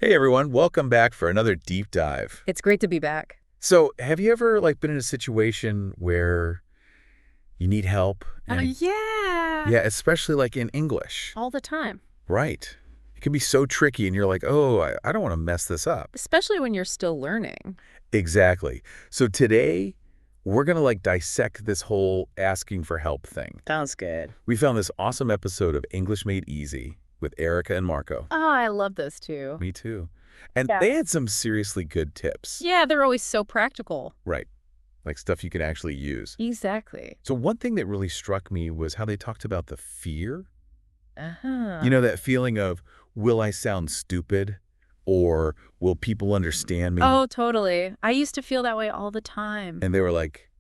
Hey everyone, welcome back for another deep dive. It's great to be back. So, have you ever been in a situation where you need help Oh, and yeah. yeah, especially in English. All the time. Right. It can be so tricky and you're like, "Oh, I don't want to mess this up." Especially when you're still learning. Exactly. So today we're going to dissect this whole asking for help thing. Sounds good. We found this awesome episode of English Made Easy with Erica and Marco. Oh, I love those two. Me too. And Yeah. they had some seriously good tips. Yeah, they're always so practical. Right. Like stuff you can actually use. Exactly. So one thing that really struck me was how they talked about the fear. Uh-huh. You know, that feeling of, will I sound stupid? Or will people understand me? Oh, totally. I used to feel that way all the time. And they were like,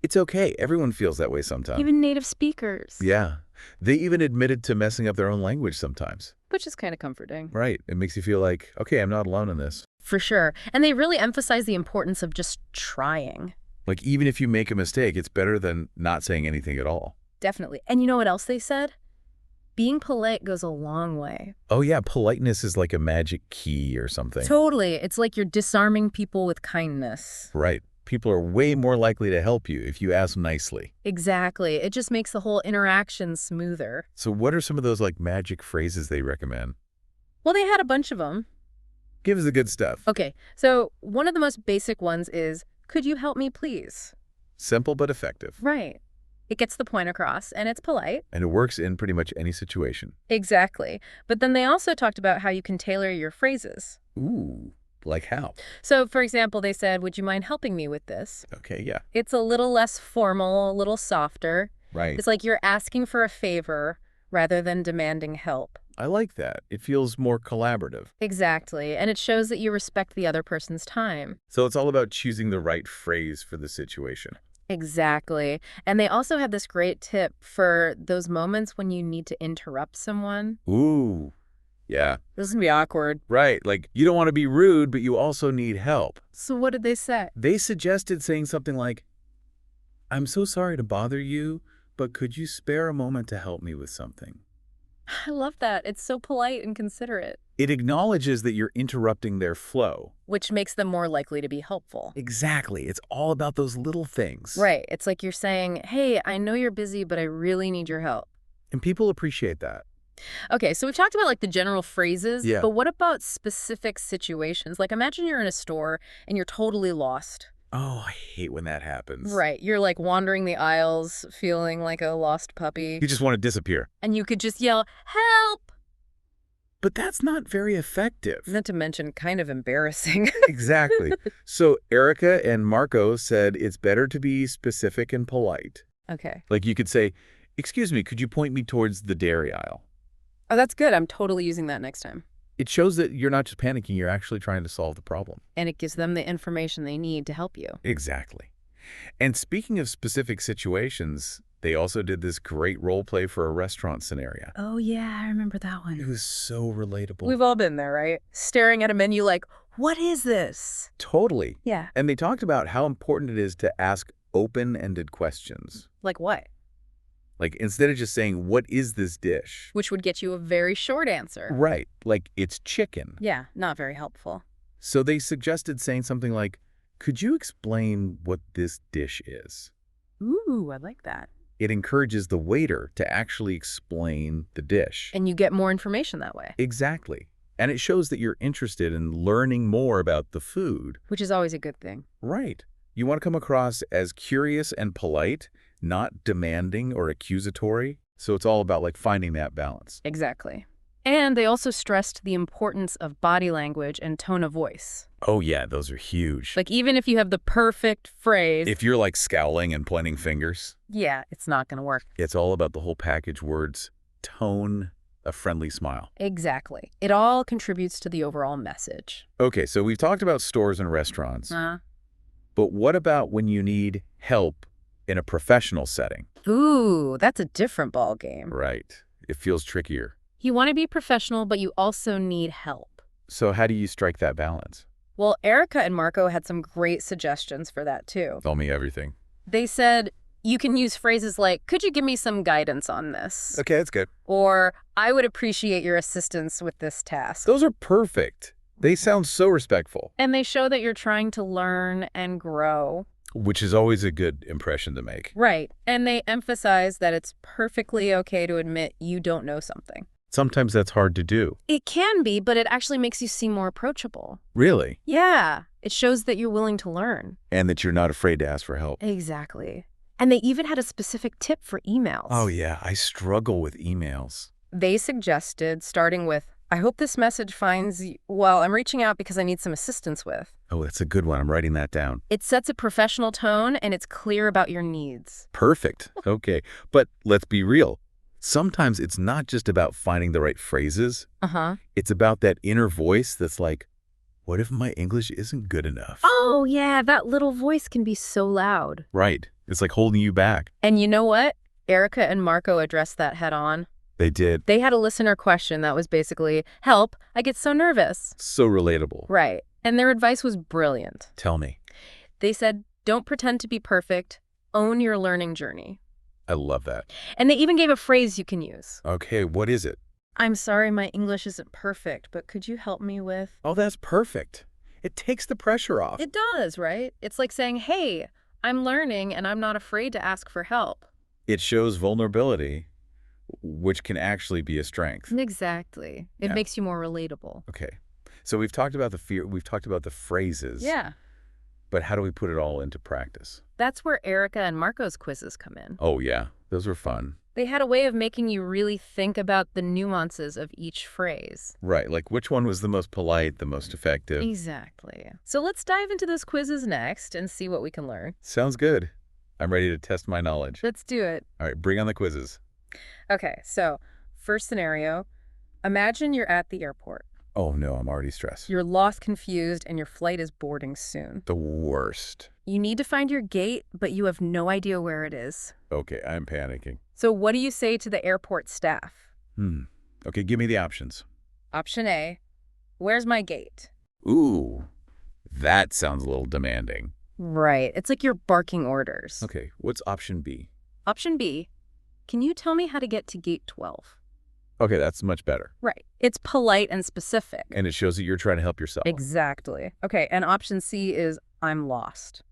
it's okay. Everyone feels that way sometimes. Even native speakers. Yeah. They even admitted to messing up their own language sometimes. Which is kind of comforting. Right. It makes you feel like, okay, I'm not alone in this. For sure. And they really emphasize the importance of just trying. Like, even if you make a mistake, it's better than not saying anything at all. Definitely. And you know what else they said? Being polite goes a long way. Oh, yeah. Politeness is like a magic key or something. Totally. It's like you're disarming people with kindness. Right. People are way more likely to help you if you ask nicely. Exactly. It just makes the whole interaction smoother. So what are some of those magic phrases they recommend? Well, they had a bunch of them. Give us the good stuff. Okay, so one of the most basic ones is, could you help me, please? Simple but effective. Right. It gets the point across, and it's polite. And it works in pretty much any situation. Exactly. But then they also talked about how you can tailor your phrases. Ooh, like how? So, for example, they said, would you mind helping me with this? Okay, yeah. It's a little less formal, a little softer. Right. It's like you're asking for a favor rather than demanding help. I like that. It feels more collaborative. Exactly. And it shows that you respect the other person's time. So it's all about choosing the right phrase for the situation. Exactly. And they also have this great tip for those moments when you need to interrupt someone. Ooh, yeah. This can be awkward. Right. Like, you don't want to be rude, but you also need help. So what did they say? They suggested saying something like, I'm so sorry to bother you, but could you spare a moment to help me with something? I love that. It's so polite and considerate. It acknowledges that you're interrupting their flow. Which makes them more likely to be helpful. Exactly. It's all about those little things. Right. It's like you're saying, hey, I know you're busy, but I really need your help. And people appreciate that. Okay, so we've talked about the general phrases, Yeah. but what about specific situations? Like imagine you're in a store and you're totally lost. Oh, I hate when that happens. Right. You're wandering the aisles, feeling like a lost puppy. You just want to disappear. And you could just yell, help! But that's not very effective. Not to mention kind of embarrassing. Exactly. So Erica and Marco said it's better to be specific and polite. Okay. Like you could say, excuse me, could you point me towards the dairy aisle? Oh, that's good. I'm totally using that next time. It shows that you're not just panicking, you're actually trying to solve the problem. And it gives them the information they need to help you. Exactly. And speaking of specific situations, they also did this great role play for a restaurant scenario. Oh, yeah, I remember that one. It was so relatable. We've all been there, right? Staring at a menu like, what is this? Totally. Yeah. And they talked about how important it is to ask open-ended questions. Like what? Like, instead of just saying, what is this dish? Which would get you a very short answer. Right. Like, it's chicken. Yeah, not very helpful. So they suggested saying something like, could you explain what this dish is? Ooh, I like that. It encourages the waiter to actually explain the dish. And you get more information that way. Exactly. And it shows that you're interested in learning more about the food. Which is always a good thing. Right. You want to come across as curious and polite, not demanding or accusatory. So it's all about finding that balance. Exactly. And they also stressed the importance of body language and tone of voice. Oh yeah, those are huge. Even if you have the perfect phrase. If you're scowling and pointing fingers. Yeah, it's not going to work. It's all about the whole package words, tone, a friendly smile. Exactly. It all contributes to the overall message. Okay, so we've talked about stores and restaurants. But what about when you need help in a professional setting? Ooh, that's a different ball game. Right. It feels trickier. You want to be professional, but you also need help. So how do you strike that balance? Well, Erica and Marco had some great suggestions for that too. Tell me everything. They said, You can use phrases like, could you give me some guidance on this? Okay, that's good. Or, I would appreciate your assistance with this task. Those are perfect. They sound so respectful. And they show that you're trying to learn and grow. Which is always a good impression to make. Right. And they emphasize that it's perfectly okay to admit you don't know something. Sometimes that's hard to do. It can be, but it actually makes you seem more approachable. Really? Yeah. It shows that you're willing to learn. And that you're not afraid to ask for help. Exactly. And they even had a specific tip for emails. Oh, yeah. I struggle with emails. They suggested starting with, I hope this message finds you. Well, I'm reaching out because I need some assistance with. Oh, that's a good one. I'm writing that down. It sets a professional tone and it's clear about your needs. Perfect. Okay. But let's be real. Sometimes it's not just about finding the right phrases. Uh-huh. It's about that inner voice that's like, what if my English isn't good enough? Oh, yeah, that little voice can be so loud. Right. It's like holding you back. And you know what? Erica and Marco addressed that head on. They did. They had a listener question that was basically, help, I get so nervous. So relatable. Right. And their advice was brilliant. Tell me. They said, don't pretend to be perfect. Own your learning journey. I love that. And they even gave a phrase you can use. Okay, what is it? I'm sorry my English isn't perfect, but could you help me with... Oh, that's perfect. It takes the pressure off. It does, right? It's like saying, hey, I'm learning and I'm not afraid to ask for help. It shows vulnerability, which can actually be a strength. Exactly. It Yeah. makes you more relatable. Okay. So we've talked about the fear, we've talked about the phrases. Yeah. But how do we put it all into practice? That's where Erica and Marco's quizzes come in. Oh, yeah. Those were fun. They had a way of making you really think about the nuances of each phrase. Right. Like which one was the most polite, the most effective? Exactly. So let's dive into those quizzes next and see what we can learn. Sounds good. I'm ready to test my knowledge. Let's do it. All right, bring on the quizzes. Okay, so first scenario, imagine you're at the airport. Oh, no, I'm already stressed. You're lost, confused, and your flight is boarding soon. The worst. You need to find your gate, but you have no idea where it is. Okay, I'm panicking. So what do you say to the airport staff? Okay, give me the options. Option A, where's my gate? Ooh, that sounds a little demanding. Right, it's like you're barking orders. Okay, what's option B? Option B, can you tell me how to get to gate 12? Okay, that's much better. Right, it's polite and specific. And it shows that you're trying to help yourself. Exactly. Okay, and option C is I'm lost.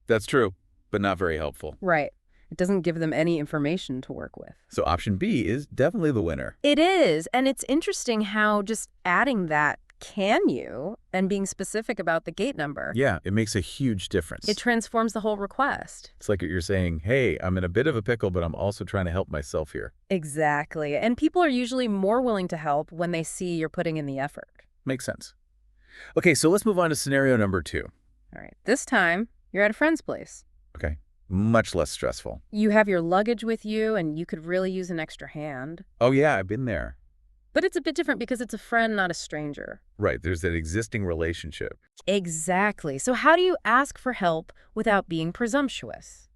That's true, but not very helpful. Right. It doesn't give them any information to work with. So option B is definitely the winner. It is, and it's interesting how just adding that "can you" and being specific about the gate number. Yeah, it makes a huge difference. It transforms the whole request. It's like you're saying, hey, I'm in a bit of a pickle, but I'm also trying to help myself here. Exactly. And people are usually more willing to help when they see you're putting in the effort. Makes sense. Okay, so let's move on to scenario number 2. All right. This time, you're at a friend's place. Okay, much less stressful. You have your luggage with you, and you could really use an extra hand. Oh yeah, I've been there. But it's a bit different because it's a friend, not a stranger. Right, there's that existing relationship. Exactly. So how do you ask for help without being presumptuous?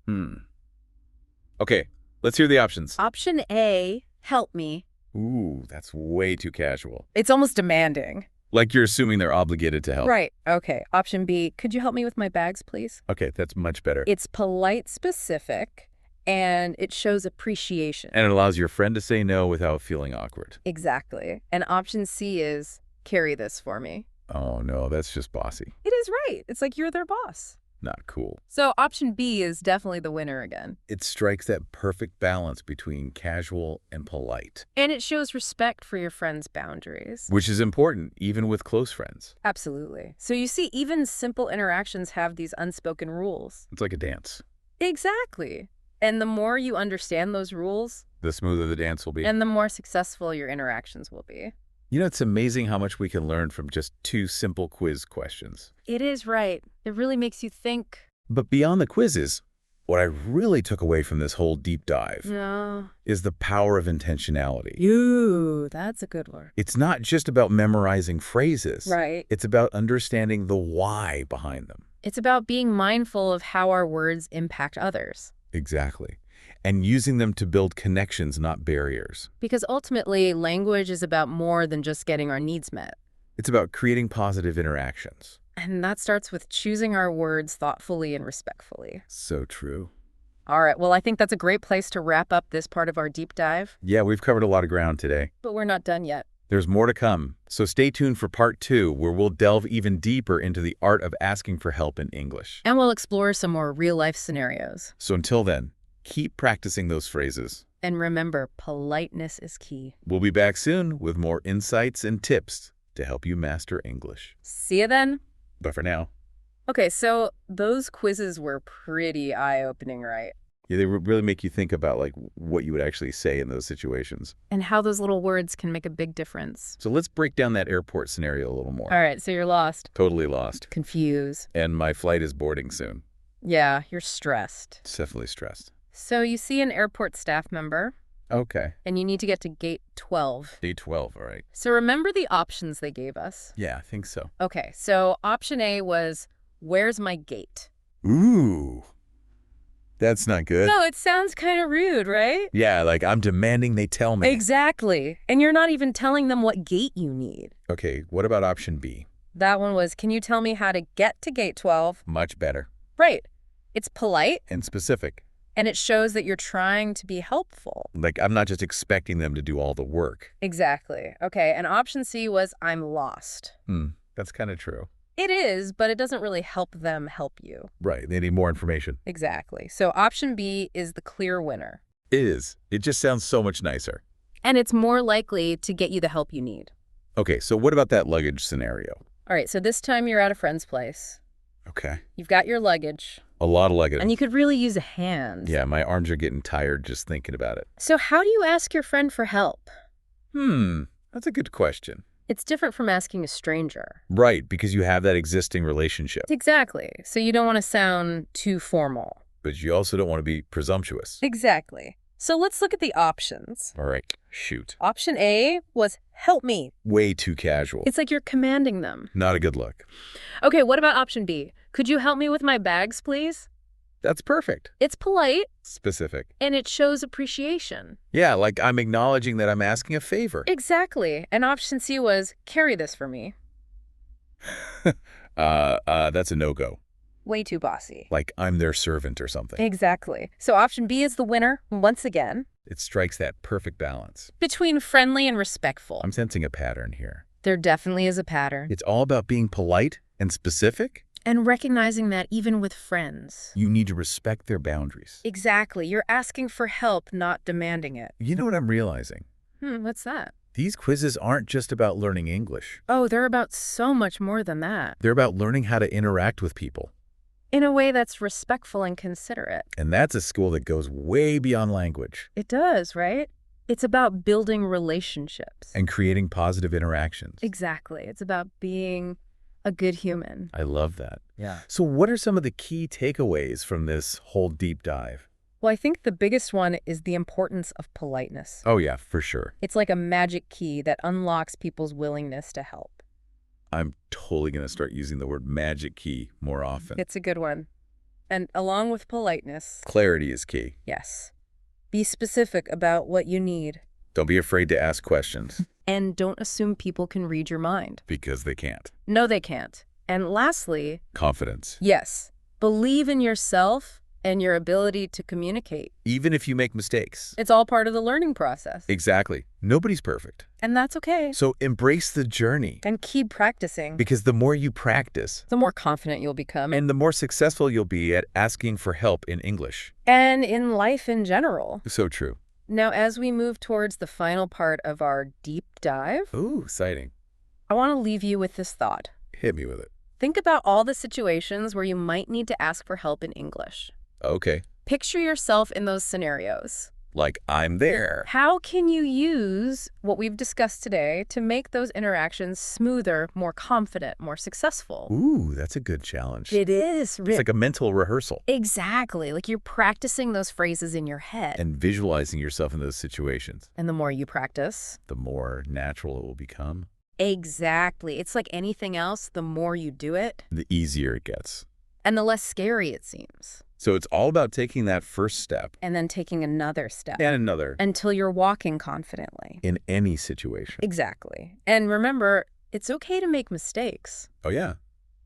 Okay, let's hear the options. Option A, help me. Ooh, that's way too casual. It's almost demanding. Like you're assuming they're obligated to help. Right. Okay. Option B, could you help me with my bags, please? Okay, that's much better. It's polite, specific, and it shows appreciation. And it allows your friend to say no without feeling awkward. Exactly. And option C is, carry this for me. Oh no, that's just bossy. It is right. It's like you're their boss. Not cool. So option B is definitely the winner again. It strikes that perfect balance between casual and polite. And it shows respect for your friend's boundaries. Which is important, even with close friends. Absolutely. So you see, even simple interactions have these unspoken rules. It's like a dance. Exactly. And the more you understand those rules, The smoother the dance will be. and the more successful your interactions will be. You know, it's amazing how much we can learn from just 2 simple quiz questions. It is right. It really makes you think. But beyond the quizzes, what I really took away from this whole deep dive No. is the power of intentionality. Ooh, that's a good word. It's not just about memorizing phrases. Right. It's about understanding the why behind them. It's about being mindful of how our words impact others. Exactly. And using them to build connections, not barriers. Because ultimately, language is about more than just getting our needs met. It's about creating positive interactions. And that starts with choosing our words thoughtfully and respectfully. So true. All right, well, I think that's a great place to wrap up this part of our deep dive. Yeah, we've covered a lot of ground today. But we're not done yet. There's more to come, so stay tuned for part 2, where we'll delve even deeper into the art of asking for help in English. And we'll explore some more real-life scenarios. So until then, keep practicing those phrases. And remember, politeness is key. We'll be back soon with more insights and tips to help you master English. See you then. But for now, Okay, so those quizzes were pretty eye-opening, right? yeah, they really make you think about like what you would actually say in those situations. And how those little words can make a big difference. So let's break down that airport scenario a little more. All right, so you're lost. Totally lost. Confused. And my flight is boarding soon. Yeah, you're stressed. Definitely stressed. So you see an airport staff member, Okay. and you need to get to gate 12. Day 12, all right. So remember the options they gave us? Yeah, I think so. Okay, so option A was, where's my gate? Ooh. That's not good. No, it sounds kind of rude, right? Yeah, like I'm demanding they tell me. Exactly. And you're not even telling them what gate you need. Okay, what about option B? That one was, can you tell me how to get to gate 12? Much better. Right. It's polite, And specific. and it shows that you're trying to be helpful. Like I'm not just expecting them to do all the work. Exactly. Okay, and option C was, I'm lost. That's kind of true. It is, but it doesn't really help them help you. Right, they need more information. Exactly. So option B is the clear winner. It is. It just sounds so much nicer. And it's more likely to get you the help you need. Okay, so what about that luggage scenario? All right, so this time you're at a friend's place. Okay. You've got your luggage, A lot of luggage. and you could really use a hand. Yeah, my arms are getting tired just thinking about it. So how do you ask your friend for help? That's a good question. It's different from asking a stranger. Right, because you have that existing relationship. Exactly. So you don't want to sound too formal. But you also don't want to be presumptuous. Exactly. So let's look at the options. All right, shoot. Option A was help me. Way too casual. It's like you're commanding them. Not a good look. Okay, what about option B? Could you help me with my bags, please? That's perfect. It's polite, Specific. and it shows appreciation. Yeah, like I'm acknowledging that I'm asking a favor. Exactly. And option C was carry this for me. That's a no-go. Way too bossy. Like I'm their servant or something. Exactly. So option B is the winner, once again, It strikes that perfect balance. between friendly and respectful. I'm sensing a pattern here. There definitely is a pattern. It's all about being polite and specific. And recognizing that even with friends. You need to respect their boundaries. Exactly. You're asking for help, not demanding it. You know what I'm realizing? What's that? These quizzes aren't just about learning English. Oh, they're about so much more than that. They're about learning how to interact with people. In a way that's respectful and considerate. And that's a skill that goes way beyond language. It does, right? It's about building relationships. And creating positive interactions. Exactly. It's about being a good human. I love that. Yeah. So what are some of the key takeaways from this whole deep dive? Well, I think the biggest one is the importance of politeness. Oh yeah, for sure. It's like a magic key that unlocks people's willingness to help. I'm totally going to start using the word magic key more often. It's a good one. And along with politeness, Clarity is key. yes, be specific about what you need. Don't be afraid to ask questions. And don't assume people can read your mind. Because they can't. No, they can't. And lastly, Confidence. yes, believe in yourself and your ability to communicate. Even if you make mistakes. It's all part of the learning process. Exactly. Nobody's perfect. And that's okay. So embrace the journey. And keep practicing. Because the more you practice, The more confident you'll become. and the more successful you'll be at asking for help in English. And in life in general. So true. Now, as we move towards the final part of our deep dive, Ooh, exciting. I want to leave you with this thought. Hit me with it. Think about all the situations where you might need to ask for help in English. Okay. Picture yourself in those scenarios. Like I'm there. How can you use what we've discussed today to make those interactions smoother, more confident, more successful? Ooh, that's a good challenge. It is. It's like a mental rehearsal. Exactly. Like you're practicing those phrases in your head. And visualizing yourself in those situations. And the more you practice. The more natural it will become. Exactly. It's like anything else, the more you do it, The easier it gets. and the less scary it seems. So it's all about taking that first step. And then taking another step. And another. Until you're walking confidently. In any situation. Exactly. And remember, it's okay to make mistakes. Oh, yeah.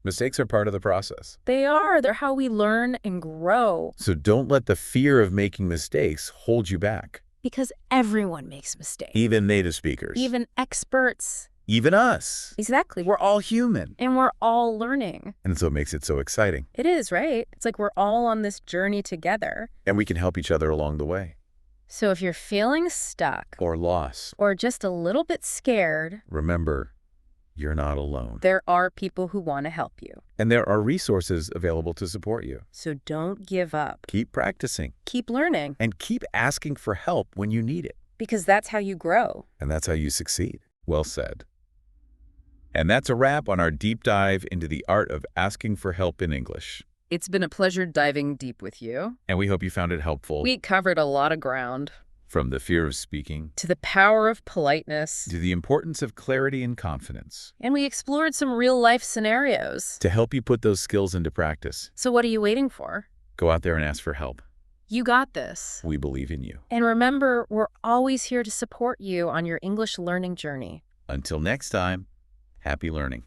Mistakes are part of the process. They are. They're how we learn and grow. So don't let the fear of making mistakes hold you back. Because everyone makes mistakes. Even native speakers. Even experts. Even us. Exactly. We're all human. And we're all learning. And so it makes it so exciting. It is, right? It's like we're all on this journey together. And we can help each other along the way. So if you're feeling stuck Or lost. or just a little bit scared, Remember, you're not alone. there are people who want to help you. And there are resources available to support you. So don't give up. Keep practicing. Keep learning. And keep asking for help when you need it. Because that's how you grow. And that's how you succeed. Well said. And that's a wrap on our deep dive into the art of asking for help in English. It's been a pleasure diving deep with you. And we hope you found it helpful. We covered a lot of ground. From the fear of speaking To the power of politeness. to the importance of clarity and confidence And we explored some real-life scenarios. to help you put those skills into practice. So what are you waiting for? Go out there and ask for help. You got this. We believe in you. And remember, we're always here to support you on your English learning journey. Until next time, happy learning.